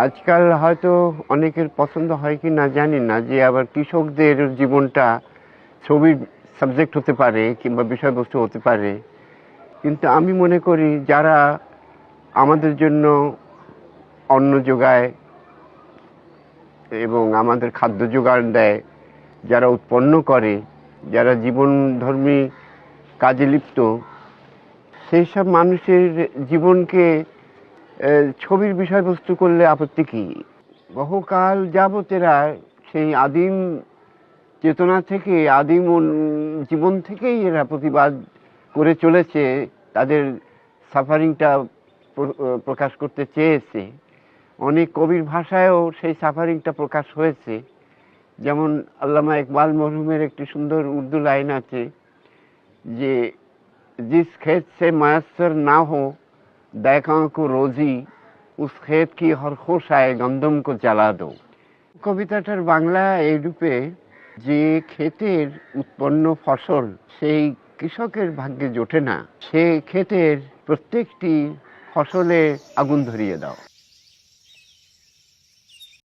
আজকাল হয়তো অনেকের পছন্দ হয় কি না জানি না, যে আবার কৃষকদের জীবনটা ছবির সাবজেক্ট হতে পারে কিংবা বিষয়বস্তু হতে পারে। কিন্তু আমি মনে করি যারা আমাদের জন্য অন্ন যোগায় এবং আমাদের খাদ্য যোগান দেয়, যারা উৎপন্ন করে, যারা জীবনধর্মী কাজে লিপ্ত, সেই সব মানুষের জীবনকে ছবির বিষয়বস্তু করলে আপত্তি কি? বহুকাল যাবৎ এরা সেই আদিম চেতনা থেকে, আদিম জীবন থেকেই এরা প্রতিবাদ করে চলেছে, তাদের সাফারিংটা প্রকাশ করতে চেয়েছে। অনেক কবির ভাষায়ও সেই সাফারিংটা প্রকাশ হয়েছে। যেমন আল্লামা ইকবাল মরহুমের একটি সুন্দর উর্দু লাইন আছে যে, जिस खेत से मयसर ना हो दैकां को रोजी उस खेत की हर खुश आए गंदम को জ্বালা दो। কবিতাটার বাংলা এই রূপে, যে ক্ষেতের উৎপন্ন ফসল সেই কৃষকের ভাগ্যে জোটে না, সে ক্ষেতের প্রত্যেকটি ফসলে আগুন ধরিয়ে দাও।